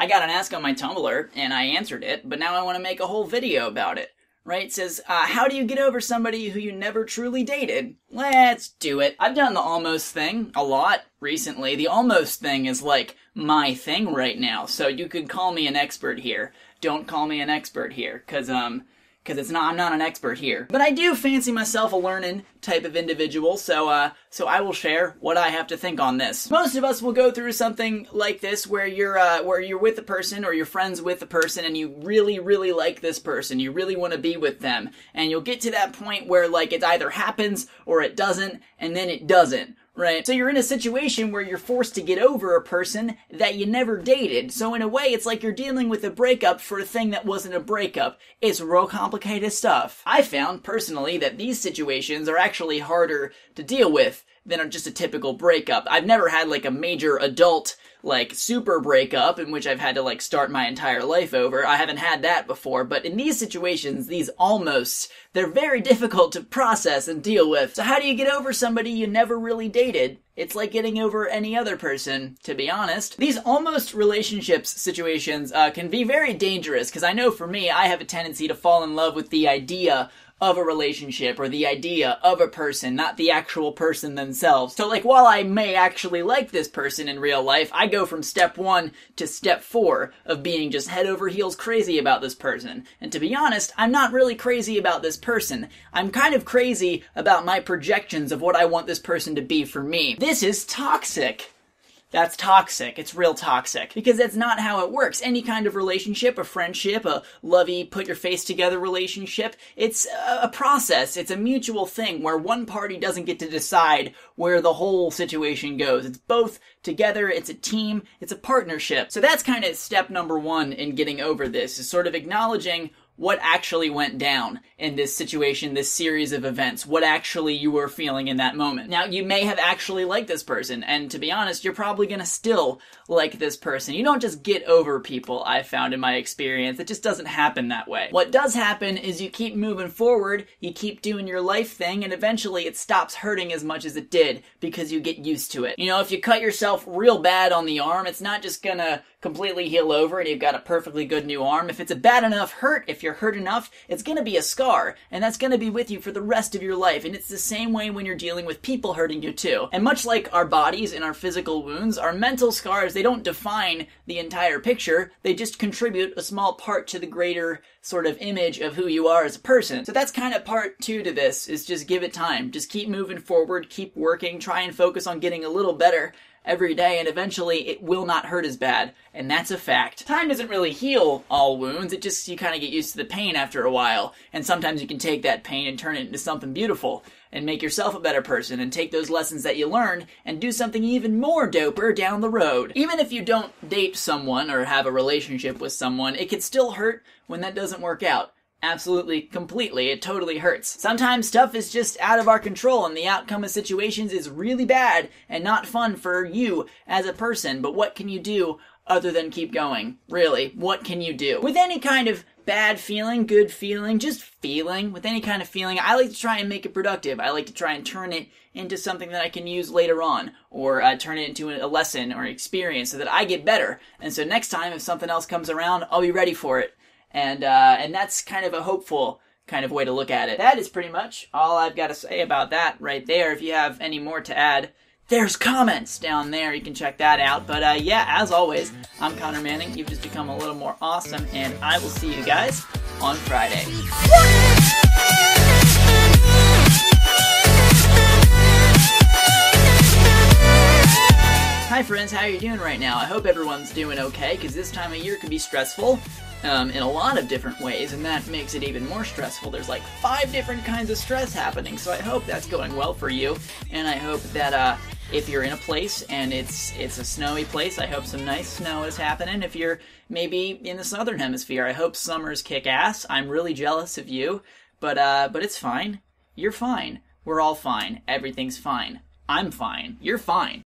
I got an ask on my Tumblr, and I answered it, but now I want to make a whole video about it. Right? It says, how do you get over somebody who you never truly dated? Let's do it. I've done the almost thing a lot recently. The almost thing is like my thing right now, so you could call me an expert here. Don't call me an expert here, cause I'm not an expert here. But I do fancy myself a learning type of individual, so I will share what I have to think on this. Most of us will go through something like this where you're with a person or you're friends with a person and you really, really like this person. You really want to be with them. And you'll get to that point where like it either happens or it doesn't, and then it doesn't. Right? So you're in a situation where you're forced to get over a person that you never dated. So in a way, it's like you're dealing with a breakup for a thing that wasn't a breakup. It's real complicated stuff. I found, personally, that these situations are actually harder to deal with than just a typical breakup. I've never had, like, a major adult, like, super breakup in which I've had to, like, start my entire life over. I haven't had that before, but in these situations, these almosts, they're very difficult to process and deal with. So how do you get over somebody you never really dated? It's like getting over any other person, to be honest. These almost relationships situations can be very dangerous, because I know for me, I have a tendency to fall in love with the idea of a relationship or the idea of a person, not the actual person themselves. So like while I may actually like this person in real life, I go from step 1 to step 4 of being just head over heels crazy about this person. And to be honest, I'm not really crazy about this person. I'm kind of crazy about my projections of what I want this person to be for me. This is toxic. That's toxic. It's real toxic. Because that's not how it works. Any kind of relationship, a friendship, a lovey, put your face together relationship, it's a process. It's a mutual thing where one party doesn't get to decide where the whole situation goes. It's both together, it's a team, it's a partnership. So that's kind of step number 1 in getting over this, is sort of acknowledging what actually went down in this situation, this series of events, what actually you were feeling in that moment. Now, you may have actually liked this person, and to be honest, you're probably gonna still like this person. You don't just get over people, I've found in my experience. It just doesn't happen that way. What does happen is you keep moving forward, you keep doing your life thing, and eventually it stops hurting as much as it did because you get used to it. You know, if you cut yourself real bad on the arm, it's not just gonna completely heal over and you've got a perfectly good new arm. If it's a bad enough hurt, if you're hurt enough, it's gonna be a scar, and that's gonna be with you for the rest of your life. And it's the same way when you're dealing with people hurting you too. And much like our bodies and our physical wounds, our mental scars, they don't define the entire picture, they just contribute a small part to the greater sort of image of who you are as a person. So that's kind of part 2 to this, is just give it time. Just keep moving forward, keep working, try and focus on getting a little better every day, and eventually it will not hurt as bad, and that's a fact. Time doesn't really heal all wounds, it just, you kind of get used to the pain after a while, and sometimes you can take that pain and turn it into something beautiful, and make yourself a better person, and take those lessons that you learned, and do something even more doper down the road. Even if you don't date someone, or have a relationship with someone, it can still hurt when that doesn't work out. Absolutely, completely, it totally hurts. Sometimes stuff is just out of our control and the outcome of situations is really bad and not fun for you as a person, but what can you do other than keep going? Really, what can you do? With any kind of bad feeling, good feeling, just feeling, with any kind of feeling, I like to try and make it productive. I like to try and turn it into something that I can use later on, or turn it into a lesson or experience so that I get better. And so next time, if something else comes around, I'll be ready for it. And that's kind of a hopeful kind of way to look at it. That is pretty much all I've got to say about that right there. If you have any more to add, there's comments down there. You can check that out. But yeah, as always, I'm Connor Manning. You've just become a little more awesome, and I will see you guys on Friday. Hi friends, how are you doing right now? I hope everyone's doing okay, because this time of year can be stressful in a lot of different ways, and that makes it even more stressful. There's like 5 different kinds of stress happening, so I hope that's going well for you, and I hope that if you're in a place and it's a snowy place, I hope some nice snow is happening. If you're maybe in the southern hemisphere, I hope summers kick ass. I'm really jealous of you, but it's fine. You're fine. We're all fine. Everything's fine. I'm fine. You're fine.